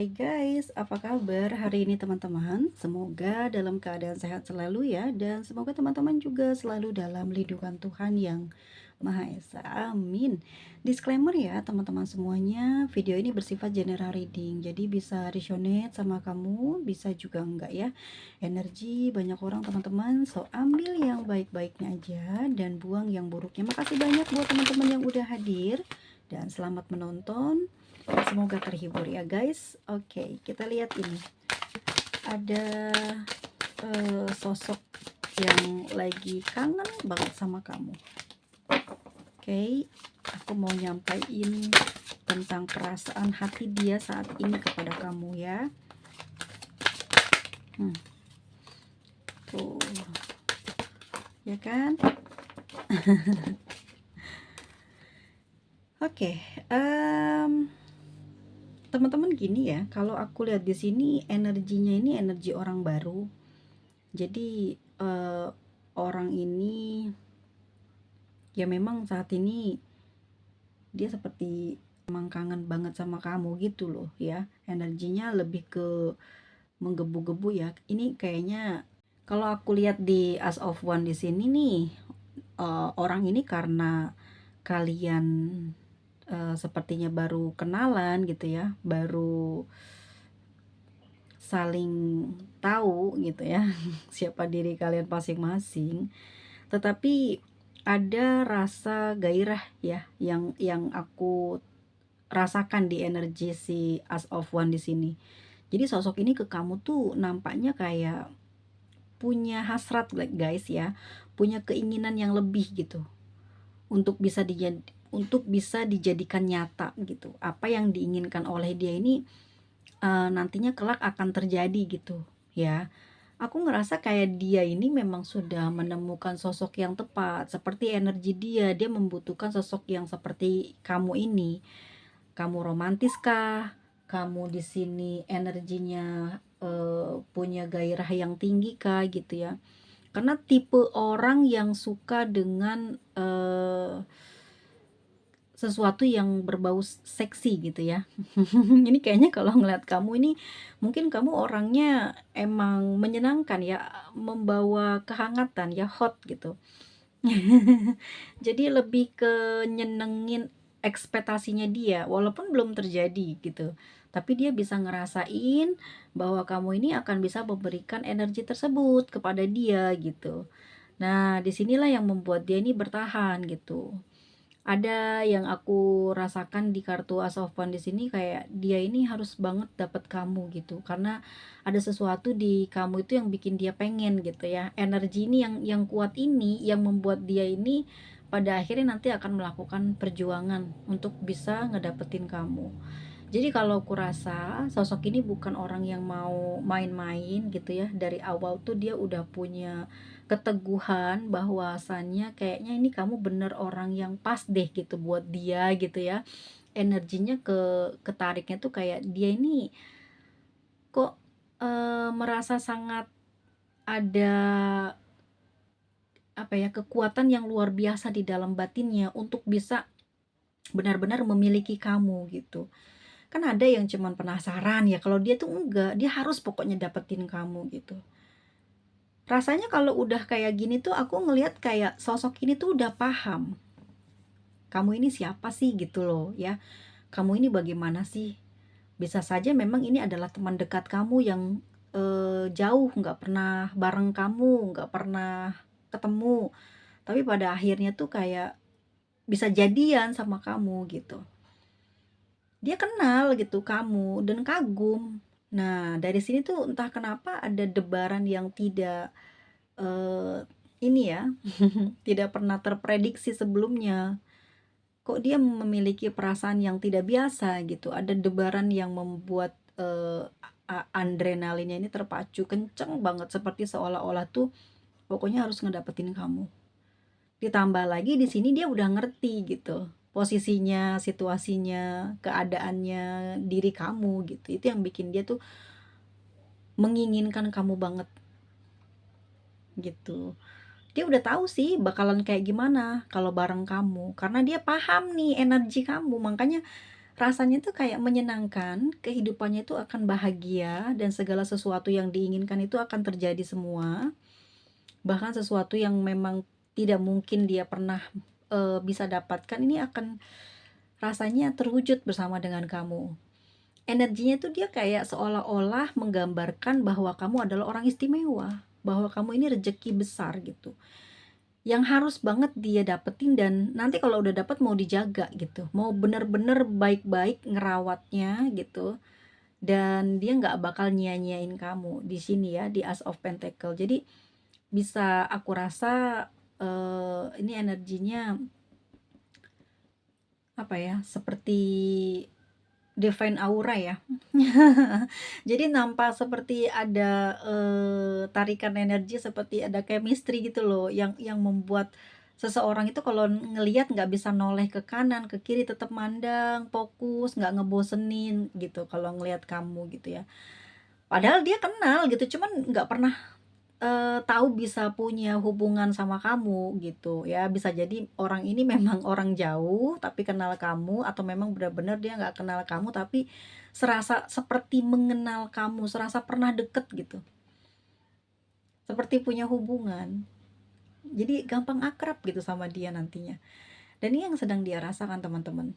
Hai guys, apa kabar hari ini teman-teman? Semoga dalam keadaan sehat selalu ya, dan semoga teman-teman juga selalu dalam lindungan Tuhan yang Maha Esa. Amin. Disclaimer ya teman-teman semuanya, video ini bersifat general reading, jadi bisa resonate sama kamu, bisa juga enggak ya. Energi banyak orang teman-teman, so ambil yang baik-baiknya aja dan buang yang buruknya. Makasih banyak buat teman-teman yang udah hadir dan selamat menonton. Semoga terhibur ya guys. Oke, kita lihat ini. Ada sosok yang lagi kangen banget sama kamu. Oke, aku mau nyampaikan tentang perasaan hati dia saat ini kepada kamu ya. Tuh, ya kan? Oke, teman-teman gini ya, kalau aku lihat di sini energinya ini energi orang baru. Jadi orang ini ya memang saat ini dia seperti memang kangen banget sama kamu gitu loh ya. Energinya lebih ke menggebu-gebu ya. Ini kayaknya kalau aku lihat di As of One di sini nih, orang ini karena kalian sepertinya baru kenalan gitu ya, baru saling tahu gitu ya siapa diri kalian masing-masing, tetapi ada rasa gairah ya yang aku rasakan di energi si As of One di sini. Jadi sosok ini ke kamu tuh nampaknya kayak punya hasrat guys ya, punya keinginan yang lebih gitu untuk bisa dijadikan nyata gitu. Apa yang diinginkan oleh dia ini nantinya kelak akan terjadi gitu ya. Aku ngerasa kayak dia ini memang sudah menemukan sosok yang tepat. Seperti energi dia membutuhkan sosok yang seperti kamu ini. Kamu romantis kah? Kamu di sini energinya punya gairah yang tinggi kah gitu ya. Karena tipe orang yang suka dengan sesuatu yang berbau seksi gitu ya. Ini kayaknya kalau ngeliat kamu ini, mungkin kamu orangnya emang menyenangkan ya, membawa kehangatan ya, hot gitu. Jadi lebih ke nyenengin ekspektasinya dia, walaupun belum terjadi gitu. Tapi dia bisa ngerasain bahwa kamu ini akan bisa memberikan energi tersebut kepada dia gitu. Nah, disinilah yang membuat dia ini bertahan gitu. Ada yang aku rasakan di kartu As of One di sini, kayak dia ini harus banget dapat kamu gitu, karena ada sesuatu di kamu itu yang bikin dia pengen gitu ya. Energi ini yang kuat ini yang membuat dia ini pada akhirnya nanti akan melakukan perjuangan untuk bisa ngedapetin kamu. Jadi kalau aku rasa sosok ini bukan orang yang mau main-main gitu ya. Dari awal tuh dia udah punya keteguhan bahwasannya kayaknya ini kamu bener orang yang pas deh gitu buat dia gitu ya. Energinya ketariknya tuh kayak dia ini kok merasa sangat ada apa ya, kekuatan yang luar biasa di dalam batinnya untuk bisa benar-benar memiliki kamu gitu. Kan ada yang cuman penasaran ya, kalau dia tuh enggak, dia harus pokoknya dapetin kamu gitu. Rasanya kalau udah kayak gini tuh aku ngelihat kayak sosok ini tuh udah paham kamu ini siapa sih gitu loh ya, kamu ini bagaimana sih. Bisa saja memang ini adalah teman dekat kamu yang jauh, nggak pernah bareng kamu, nggak pernah ketemu, tapi pada akhirnya tuh kayak bisa jadian sama kamu gitu. Dia kenal gitu kamu dan kagum. Nah, dari sini tuh entah kenapa ada debaran yang tidak ini ya, tidak pernah terprediksi sebelumnya. Kok dia memiliki perasaan yang tidak biasa gitu. Ada debaran yang membuat adrenalinnya ini terpacu kenceng banget, seperti seolah-olah tuh pokoknya harus ngedapetin kamu. Ditambah lagi di sini dia udah ngerti gitu posisinya, situasinya, keadaannya, diri kamu gitu. Itu yang bikin dia tuh menginginkan kamu banget gitu. Dia udah tahu sih bakalan kayak gimana kalau bareng kamu, karena dia paham nih energi kamu. Makanya rasanya tuh kayak menyenangkan, kehidupannya itu akan bahagia dan segala sesuatu yang diinginkan itu akan terjadi semua. Bahkan sesuatu yang memang tidak mungkin dia pernah, bisa dapatkan ini akan rasanya terwujud bersama dengan kamu. Energinya tuh dia kayak seolah-olah menggambarkan bahwa kamu adalah orang istimewa, bahwa kamu ini rezeki besar gitu, yang harus banget dia dapetin dan nanti kalau udah dapet mau dijaga gitu, mau bener-bener baik-baik ngerawatnya gitu, dan dia nggak bakal nyia-nyiain kamu di sini ya, di Ace of Pentacle. Jadi bisa aku rasa, ini energinya apa ya, seperti divine aura ya. Jadi nampak seperti ada, tarikan energi, seperti ada chemistry gitu loh, yang membuat seseorang itu kalau ngelihat nggak bisa noleh ke kanan, ke kiri, tetap mandang, fokus, nggak ngebosenin gitu kalau ngelihat kamu gitu ya. Padahal dia kenal gitu, cuman nggak pernah tahu bisa punya hubungan sama kamu gitu ya, bisa jadi orang ini memang orang jauh tapi kenal kamu, atau memang benar-benar dia nggak kenal kamu tapi serasa seperti mengenal kamu, serasa pernah deket gitu, seperti punya hubungan. Jadi gampang akrab gitu sama dia nantinya. Dan ini yang sedang dia rasakan teman-teman,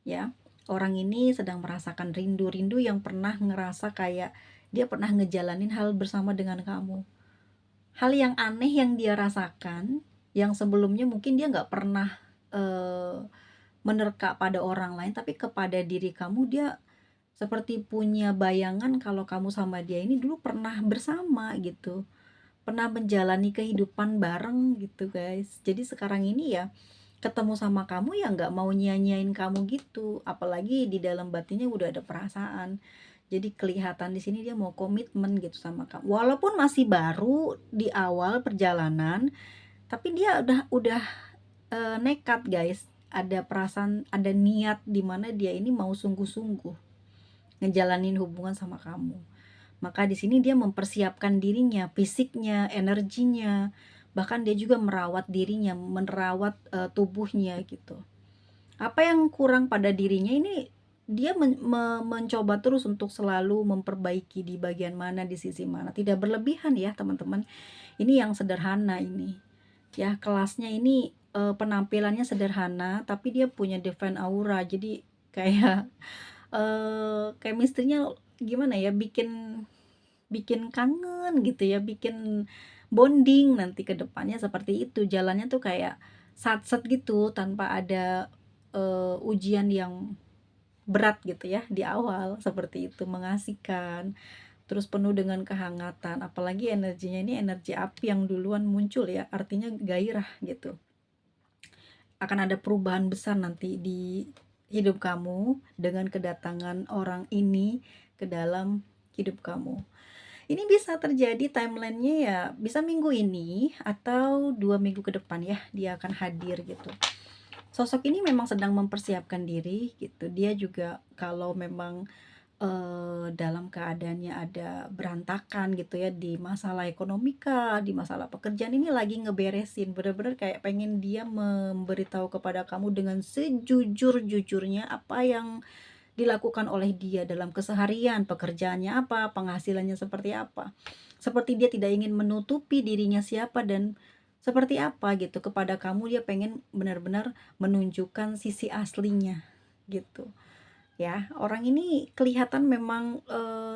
ya. Orang ini sedang merasakan rindu-rindu yang pernah ngerasa kayak dia pernah ngejalanin hal bersama dengan kamu. Hal yang aneh yang dia rasakan, yang sebelumnya mungkin dia nggak pernah, menerka pada orang lain, tapi kepada diri kamu dia seperti punya bayangan kalau kamu sama dia ini dulu pernah bersama gitu, pernah menjalani kehidupan bareng gitu, guys. Jadi sekarang ini ya ketemu sama kamu ya nggak mau nyia-nyiain kamu gitu, apalagi di dalam batinnya udah ada perasaan. Jadi kelihatan di sini dia mau komitmen gitu sama kamu. Walaupun masih baru di awal perjalanan, tapi dia udah nekat, guys. Ada perasaan, ada niat di mana dia ini mau sungguh-sungguh ngejalanin hubungan sama kamu. Maka di sini dia mempersiapkan dirinya, fisiknya, energinya, bahkan dia juga merawat dirinya, merawat tubuhnya gitu. Apa yang kurang pada dirinya ini dia mencoba terus untuk selalu memperbaiki di bagian mana, di sisi mana. Tidak berlebihan ya teman-teman. Ini yang sederhana ini. Ya, kelasnya ini penampilannya sederhana tapi dia punya divine aura. Jadi kayak chemistry-nya gimana ya, bikin bikin kangen gitu ya, bikin bonding nanti ke depannya seperti itu. Jalannya tuh kayak sat-set gitu tanpa ada ujian yang berat gitu ya di awal, seperti itu, mengasihkan, terus penuh dengan kehangatan, apalagi energinya ini energi api yang duluan muncul ya, artinya gairah gitu. Akan ada perubahan besar nanti di hidup kamu dengan kedatangan orang ini ke dalam hidup kamu. Ini bisa terjadi timelinenya ya, bisa minggu ini atau 2 minggu ke depan ya, dia akan hadir gitu. Sosok ini memang sedang mempersiapkan diri gitu. Dia juga kalau memang dalam keadaannya ada berantakan gitu ya, di masalah ekonomi kah, di masalah pekerjaan, ini lagi ngeberesin, bener-bener kayak pengen dia memberitahu kepada kamu dengan sejujur-jujurnya apa yang dilakukan oleh dia dalam keseharian, pekerjaannya apa, penghasilannya seperti apa. Seperti dia tidak ingin menutupi dirinya siapa dan seperti apa gitu kepada kamu, dia pengen benar-benar menunjukkan sisi aslinya gitu. Ya, orang ini kelihatan memang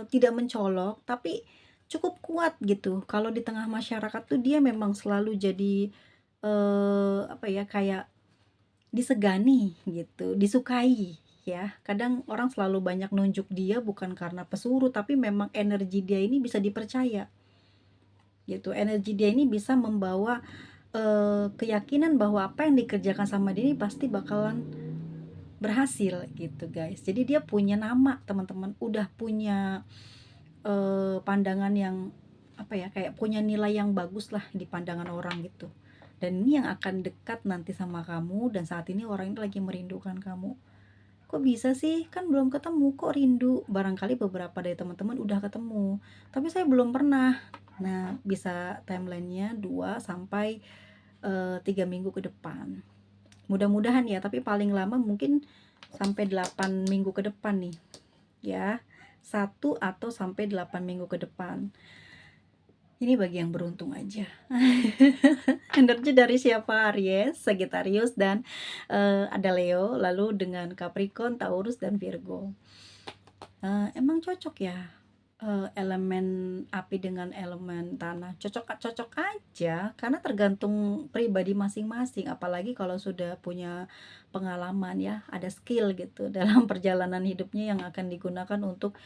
tidak mencolok tapi cukup kuat gitu. Kalau di tengah masyarakat tuh dia memang selalu jadi apa ya, kayak disegani gitu, disukai ya. Kadang orang selalu banyak nunjuk dia bukan karena pesuruh, tapi memang energi dia ini bisa dipercaya gitu. Energi dia ini bisa membawa keyakinan bahwa apa yang dikerjakan sama dia ini pasti bakalan berhasil gitu, guys. Jadi dia punya nama teman-teman, udah punya pandangan yang apa ya, kayak punya nilai yang bagus lah di pandangan orang gitu. Dan ini yang akan dekat nanti sama kamu, dan saat ini orang ini lagi merindukan kamu. Kok bisa sih? Kan belum ketemu, kok rindu? Barangkali beberapa dari teman-teman udah ketemu, tapi saya belum pernah. Nah, bisa timelinenya 2 sampai 3 minggu ke depan. Mudah-mudahan ya, tapi paling lama mungkin sampai 8 minggu ke depan nih ya. 1 atau sampai 8 minggu ke depan. Ini bagi yang beruntung aja. Energi dari siapa? Aries, Sagittarius, dan ada Leo, lalu dengan Capricorn, Taurus, dan Virgo. Emang cocok ya elemen api dengan elemen tanah, cocok aja karena tergantung pribadi masing-masing, apalagi kalau sudah punya pengalaman ya, ada skill gitu dalam perjalanan hidupnya yang akan digunakan untuk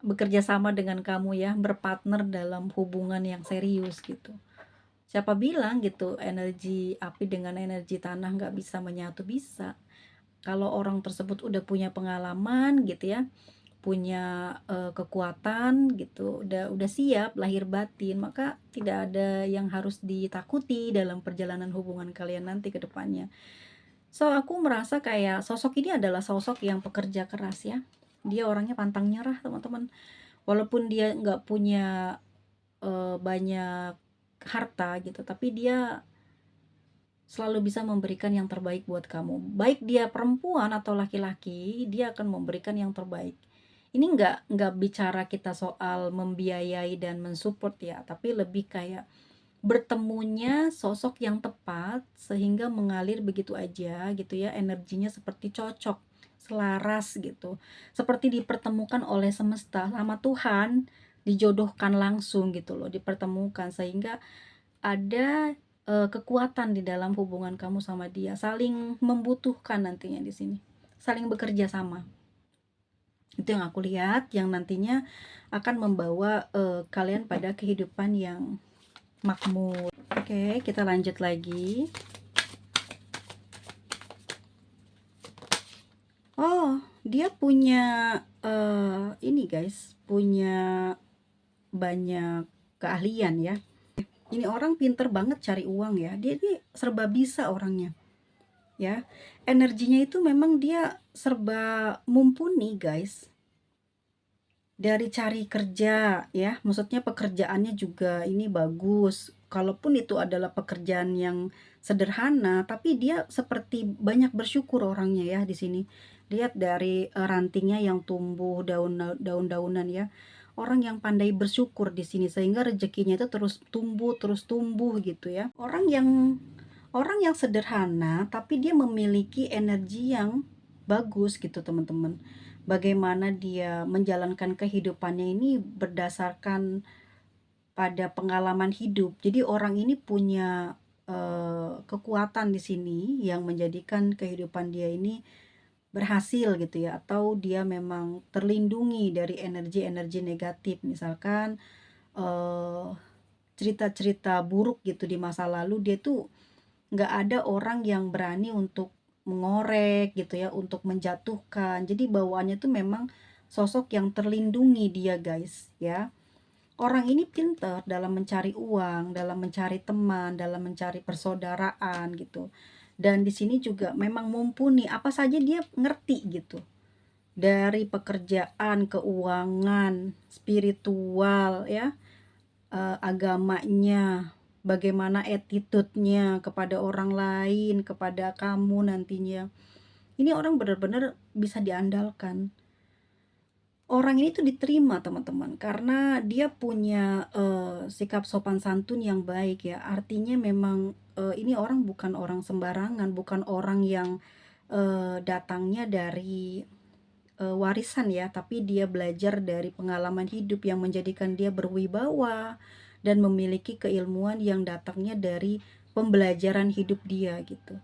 bekerja sama dengan kamu ya, berpartner dalam hubungan yang serius gitu. Siapa bilang gitu energi api dengan energi tanah nggak bisa menyatu? Bisa. Kalau orang tersebut udah punya pengalaman gitu ya, punya kekuatan gitu, udah siap lahir batin, maka tidak ada yang harus ditakuti dalam perjalanan hubungan kalian nanti ke depannya. So aku merasa kayak sosok ini adalah sosok yang pekerja keras ya. Dia orangnya pantang nyerah teman-teman. Walaupun dia nggak punya banyak harta gitu, tapi dia selalu bisa memberikan yang terbaik buat kamu. Baik dia perempuan atau laki-laki, dia akan memberikan yang terbaik. Ini nggak bicara kita soal membiayai dan mensupport ya, tapi lebih kayak bertemunya sosok yang tepat sehingga mengalir begitu aja gitu ya, energinya seperti cocok, selaras gitu. Seperti dipertemukan oleh semesta sama Tuhan, dijodohkan langsung gitu loh, dipertemukan sehingga ada kekuatan di dalam hubungan kamu sama dia, saling membutuhkan nantinya di sini, saling bekerja sama. Itu yang aku lihat, yang nantinya akan membawa kalian pada kehidupan yang makmur. Oke, kita lanjut lagi. Oh, dia punya ini guys, punya banyak keahlian ya. Ini orang pinter banget cari uang ya. Dia serba bisa orangnya. Ya, energinya itu memang dia serba mumpuni guys. Dari cari kerja ya, maksudnya pekerjaannya juga ini bagus. Kalaupun itu adalah pekerjaan yang sederhana, tapi dia seperti banyak bersyukur orangnya ya di sini. Lihat dari rantingnya yang tumbuh daun-daunan ya. Orang yang pandai bersyukur di sini sehingga rezekinya itu terus tumbuh gitu ya. Orang yang sederhana tapi dia memiliki energi yang bagus gitu teman-teman. Bagaimana dia menjalankan kehidupannya ini berdasarkan pada pengalaman hidup. Jadi orang ini punya kekuatan di sini yang menjadikan kehidupan dia ini berhasil gitu ya, atau dia memang terlindungi dari energi-energi negatif, misalkan cerita-cerita buruk gitu di masa lalu. Dia tuh nggak ada orang yang berani untuk mengorek gitu ya, untuk menjatuhkan. Jadi bawaannya tuh memang sosok yang terlindungi dia guys ya. Orang ini pintar dalam mencari uang, dalam mencari teman, dalam mencari persaudaraan gitu. Dan di sini juga memang mumpuni, apa saja dia ngerti gitu. Dari pekerjaan, keuangan, spiritual ya, agamanya, bagaimana attitude-nya kepada orang lain, kepada kamu nantinya. Ini orang benar-benar bisa diandalkan. Orang ini tuh diterima teman-teman karena dia punya sikap sopan santun yang baik ya. Artinya memang ini orang bukan orang sembarangan, bukan orang yang datangnya dari warisan ya, tapi dia belajar dari pengalaman hidup yang menjadikan dia berwibawa dan memiliki keilmuan yang datangnya dari pembelajaran hidup dia gitu.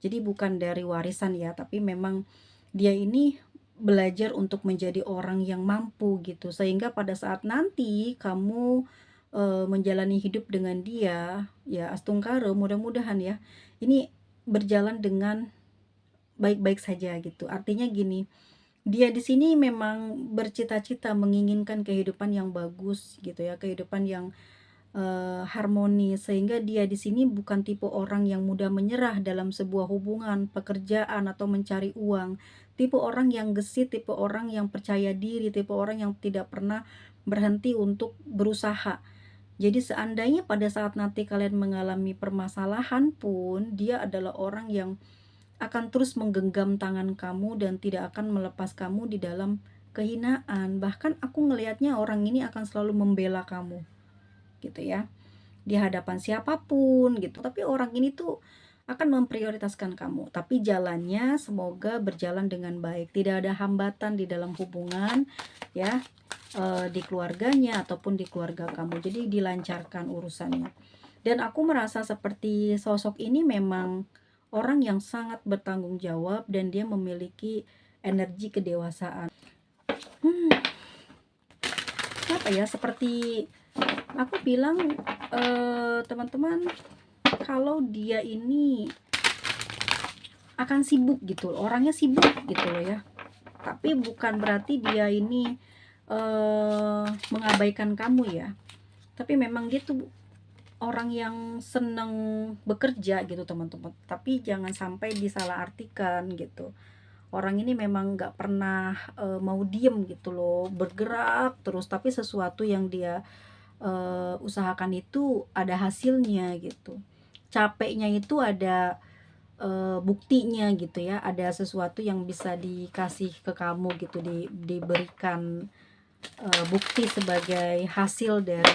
Jadi bukan dari warisan ya, tapi memang dia ini belajar untuk menjadi orang yang mampu gitu, sehingga pada saat nanti kamu menjalani hidup dengan dia ya, Astungkaro, mudah-mudahan ya ini berjalan dengan baik-baik saja gitu. Artinya gini, dia di sini memang bercita-cita menginginkan kehidupan yang bagus gitu ya, kehidupan yang harmonis, sehingga dia di sini bukan tipe orang yang mudah menyerah dalam sebuah hubungan, pekerjaan atau mencari uang. Tipe orang yang gesit, tipe orang yang percaya diri, tipe orang yang tidak pernah berhenti untuk berusaha. Jadi seandainya pada saat nanti kalian mengalami permasalahan pun, dia adalah orang yang akan terus menggenggam tangan kamu dan tidak akan melepas kamu di dalam kehinaan. Bahkan aku ngelihatnya orang ini akan selalu membela kamu, gitu ya, di hadapan siapapun gitu. Tapi orang ini tuh akan memprioritaskan kamu. Tapi jalannya semoga berjalan dengan baik. Tidak ada hambatan di dalam hubungan ya, di keluarganya ataupun di keluarga kamu. Jadi dilancarkan urusannya. Dan aku merasa seperti sosok ini memang orang yang sangat bertanggung jawab dan dia memiliki energi kedewasaan. Apa ya, seperti aku bilang, teman-teman, kalau dia ini akan sibuk gitu, orangnya sibuk gitu loh ya. Tapi bukan berarti dia ini mengabaikan kamu ya. Tapi memang dia tuh orang yang senang bekerja gitu teman-teman. Tapi jangan sampai disalahartikan gitu. Orang ini memang nggak pernah mau diem gitu loh, bergerak terus. Tapi sesuatu yang dia usahakan itu ada hasilnya gitu. Capeknya itu ada buktinya gitu ya, ada sesuatu yang bisa dikasih ke kamu gitu, diberikan bukti sebagai hasil dari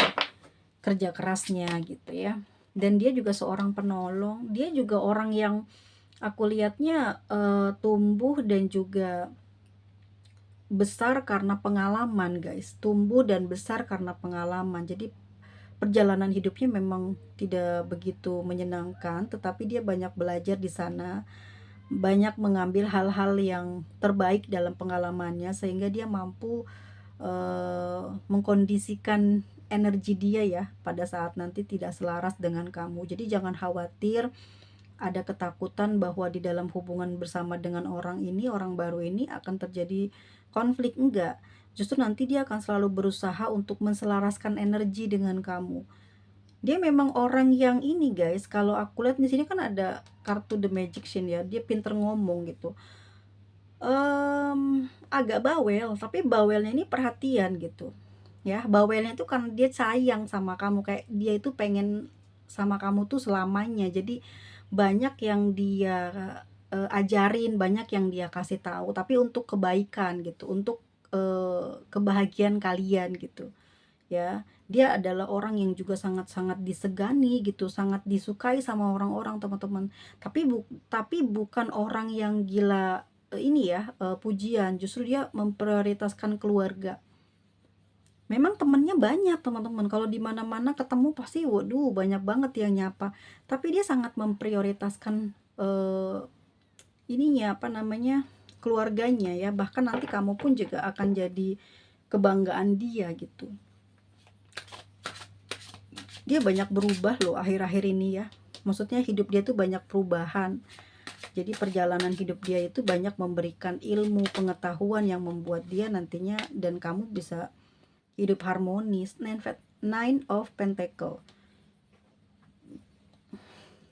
kerja kerasnya gitu ya. Dan dia juga seorang penolong, dia juga orang yang aku lihatnya tumbuh dan juga besar karena pengalaman guys, tumbuh dan besar karena pengalaman. Jadi perjalanan hidupnya memang tidak begitu menyenangkan, tetapi dia banyak belajar di sana, banyak mengambil hal-hal yang terbaik dalam pengalamannya sehingga dia mampu mengkondisikan energi dia ya pada saat nanti tidak selaras dengan kamu. Jadi jangan khawatir ada ketakutan bahwa di dalam hubungan bersama dengan orang ini, orang baru ini akan terjadi konflik. Enggak, justru nanti dia akan selalu berusaha untuk menselaraskan energi dengan kamu. Dia memang orang yang ini guys, kalau aku lihat di sini kan ada kartu The Magician ya, dia pinter ngomong gitu. Agak bawel, tapi bawelnya ini perhatian gitu ya. Bawelnya itu kan dia sayang sama kamu, kayak dia itu pengen sama kamu tuh selamanya. Jadi banyak yang dia ajarin, banyak yang dia kasih tahu, tapi untuk kebaikan gitu, untuk kebahagiaan kalian gitu ya. Dia adalah orang yang juga sangat-sangat disegani gitu, sangat disukai sama orang-orang teman-teman. Tapi bukan orang yang gila ini ya, pujian. Justru dia memprioritaskan keluarga. Memang temennya banyak teman-teman, kalau di mana-mana ketemu pasti waduh banyak banget yang nyapa. Tapi dia sangat memprioritaskan ininya apa namanya, keluarganya ya. Bahkan nanti kamu pun juga akan jadi kebanggaan dia gitu. Dia banyak berubah loh akhir-akhir ini ya. Maksudnya hidup dia tuh banyak perubahan. Jadi perjalanan hidup dia itu banyak memberikan ilmu, pengetahuan yang membuat dia nantinya dan kamu bisa hidup harmonis. Nine of Pentacle.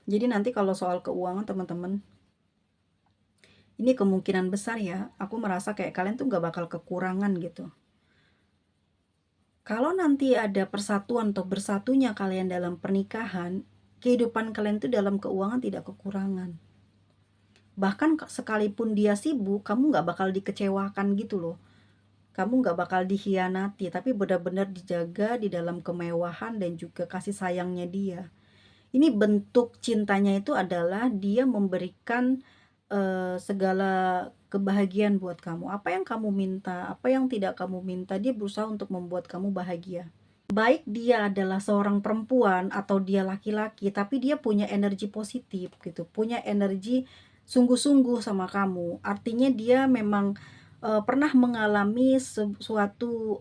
Jadi nanti kalau soal keuangan teman-teman, ini kemungkinan besar ya, aku merasa kayak kalian tuh gak bakal kekurangan gitu. Kalau nanti ada persatuan atau bersatunya kalian dalam pernikahan, kehidupan kalian itu dalam keuangan tidak kekurangan. Bahkan sekalipun dia sibuk, kamu gak bakal dikecewakan gitu loh. Kamu gak bakal dikhianati, tapi benar-benar dijaga di dalam kemewahan dan juga kasih sayangnya dia. Ini bentuk cintanya itu adalah dia memberikan segala kebahagiaan buat kamu. Apa yang kamu minta, apa yang tidak kamu minta, dia berusaha untuk membuat kamu bahagia. Baik dia adalah seorang perempuan atau dia laki-laki, tapi dia punya energi positif gitu, punya energi sungguh-sungguh sama kamu. Artinya dia memang pernah mengalami suatu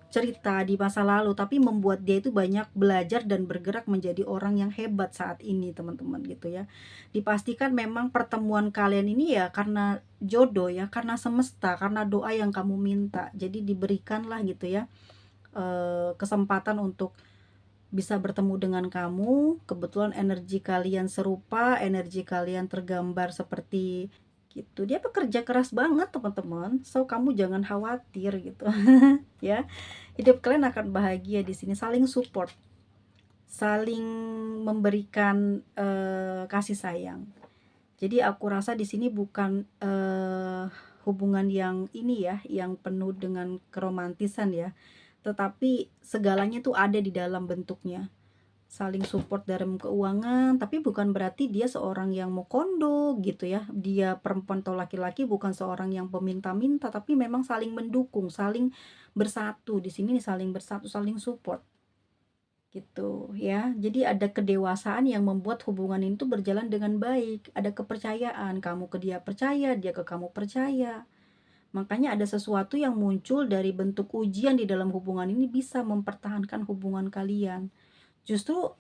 cerita di masa lalu, tapi membuat dia itu banyak belajar dan bergerak menjadi orang yang hebat saat ini teman-teman gitu ya. Dipastikan memang pertemuan kalian ini ya karena jodoh ya, karena semesta, karena doa yang kamu minta. Jadi diberikanlah gitu ya kesempatan untuk bisa bertemu dengan kamu. Kebetulan energi kalian serupa, energi kalian tergambar seperti gitu. Dia pekerja keras banget teman-teman, so kamu jangan khawatir gitu. Ya, hidup kalian akan bahagia di sini, saling support, saling memberikan kasih sayang. Jadi aku rasa di sini bukan hubungan yang ini ya, yang penuh dengan keromantisan ya, tetapi segalanya tuh ada di dalam bentuknya. Saling support dalam keuangan, tapi bukan berarti dia seorang yang mau kondo gitu ya. Dia perempuan atau laki-laki bukan seorang yang peminta-minta, tapi memang saling mendukung, saling bersatu. Di sini saling bersatu, saling support gitu ya. Jadi ada kedewasaan yang membuat hubungan itu berjalan dengan baik. Ada kepercayaan, kamu ke dia percaya, dia ke kamu percaya. Makanya ada sesuatu yang muncul dari bentuk ujian di dalam hubungan ini bisa mempertahankan hubungan kalian. Justru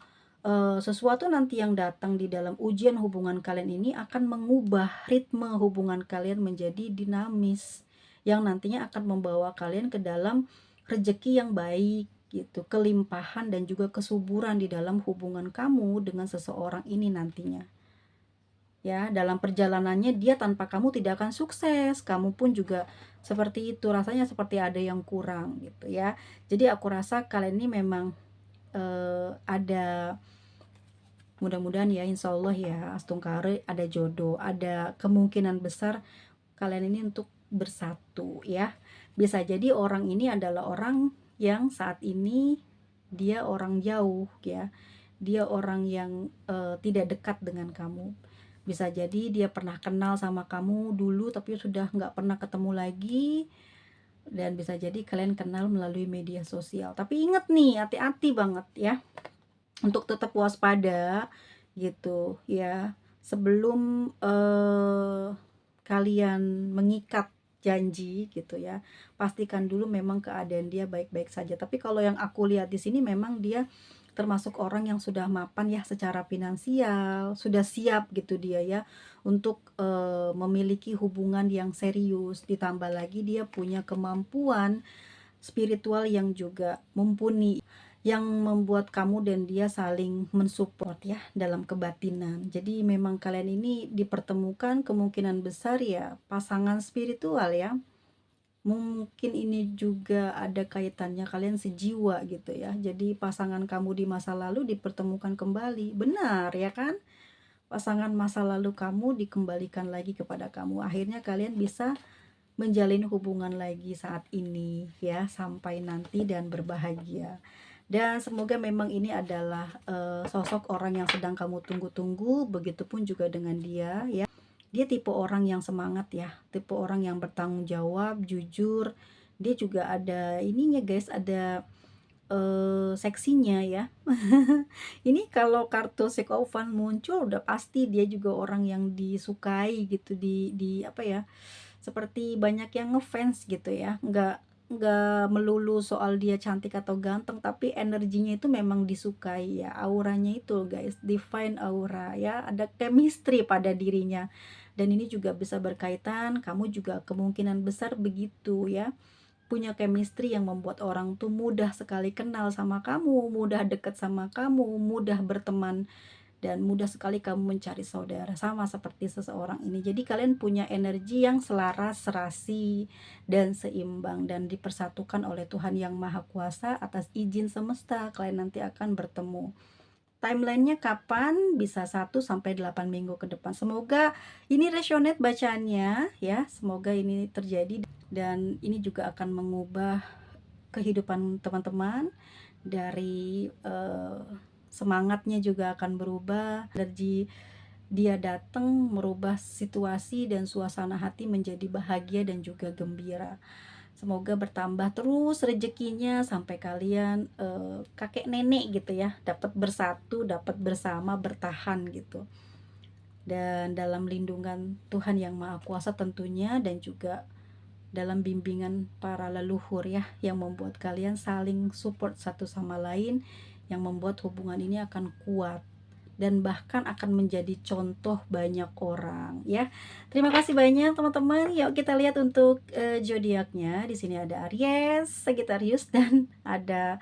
sesuatu nanti yang datang di dalam ujian hubungan kalian ini akan mengubah ritme hubungan kalian menjadi dinamis, yang nantinya akan membawa kalian ke dalam rezeki yang baik gitu, kelimpahan dan juga kesuburan di dalam hubungan kamu dengan seseorang ini nantinya. Ya, dalam perjalanannya dia tanpa kamu tidak akan sukses, kamu pun juga seperti itu, rasanya seperti ada yang kurang gitu ya. Jadi aku rasa kalian ini memang ada, mudah-mudahan ya, insya Allah ya, Astungkare ada jodoh, ada kemungkinan besar kalian ini untuk bersatu ya. Bisa jadi orang ini adalah orang yang saat ini dia orang jauh ya, dia orang yang tidak dekat dengan kamu. Bisa jadi dia pernah kenal sama kamu dulu tapi sudah nggak pernah ketemu lagi, dan bisa jadi kalian kenal melalui media sosial. Tapi ingat nih, hati-hati banget ya untuk tetap waspada gitu ya, sebelum kalian mengikat janji gitu ya. Pastikan dulu memang keadaan dia baik-baik saja. Tapi kalau yang aku lihat di sini memang dia termasuk orang yang sudah mapan ya secara finansial, sudah siap gitu dia ya untuk memiliki hubungan yang serius. Ditambah lagi dia punya kemampuan spiritual yang juga mumpuni, yang membuat kamu dan dia saling mensupport ya dalam kebatinan. Jadi memang kalian ini dipertemukan kemungkinan besar ya pasangan spiritual ya. Mungkin ini juga ada kaitannya kalian sejiwa gitu ya. Jadi pasangan kamu di masa lalu dipertemukan kembali. Benar ya kan? Pasangan masa lalu kamu dikembalikan lagi kepada kamu. Akhirnya kalian bisa menjalin hubungan lagi saat ini ya, sampai nanti dan berbahagia. Dan semoga memang ini adalah sosok orang yang sedang kamu tunggu-tunggu. Begitupun juga dengan dia ya. Dia tipe orang yang semangat ya, tipe orang yang bertanggung jawab, jujur. Dia juga ada ininya guys, ada seksinya ya. Ini kalau kartu Sikovan muncul udah pasti dia juga orang yang disukai gitu, di apa ya, seperti banyak yang ngefans gitu ya. Nggak melulu soal dia cantik atau ganteng, tapi energinya itu memang disukai ya, auranya itu guys, divine aura ya, ada chemistry pada dirinya. Dan ini juga bisa berkaitan, kamu juga kemungkinan besar begitu ya, punya chemistry yang membuat orang tuh mudah sekali kenal sama kamu, mudah deket sama kamu, mudah berteman, dan mudah sekali kamu mencari saudara, sama seperti seseorang ini. Jadi kalian punya energi yang selaras, serasi, dan seimbang, dan dipersatukan oleh Tuhan Yang Maha Kuasa. Atas izin semesta kalian nanti akan bertemu. Timelinenya kapan? Bisa 1-8 minggu ke depan. Semoga ini resonate bacaannya ya, semoga ini terjadi, dan ini juga akan mengubah kehidupan teman-teman. Dari semangatnya juga akan berubah, energi dia datang merubah situasi dan suasana hati menjadi bahagia dan juga gembira. Semoga bertambah terus rezekinya sampai kalian kakek nenek gitu ya, dapat bersatu, dapat bersama, bertahan gitu. Dan dalam lindungan Tuhan Yang Maha Kuasa tentunya, dan juga dalam bimbingan para leluhur ya, yang membuat kalian saling support satu sama lain, yang membuat hubungan ini akan kuat dan bahkan akan menjadi contoh banyak orang ya. Terima kasih banyak teman-teman. Yuk kita lihat untuk zodiaknya. Di sini ada Aries, Sagittarius, dan ada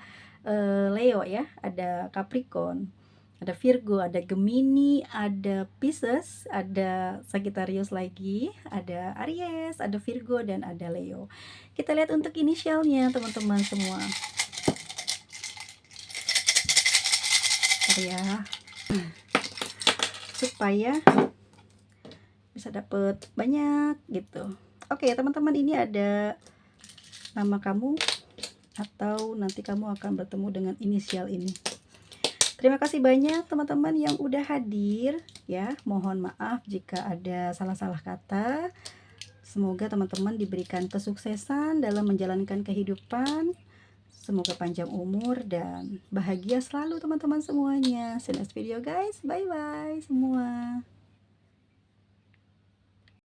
Leo ya, ada Capricorn, ada Virgo, ada Gemini, ada Pisces, ada Sagittarius lagi, ada Aries, ada Virgo, dan ada Leo. Kita lihat untuk inisialnya teman-teman semua. Ya, supaya bisa dapet banyak gitu. Oke, teman-teman, ini ada nama kamu, atau nanti kamu akan bertemu dengan inisial ini. Terima kasih banyak teman-teman yang udah hadir ya. Mohon maaf jika ada salah-salah kata. Semoga teman-teman diberikan kesuksesan dalam menjalankan kehidupan. Semoga panjang umur dan bahagia selalu teman-teman semuanya. See you next video guys. Bye bye semua.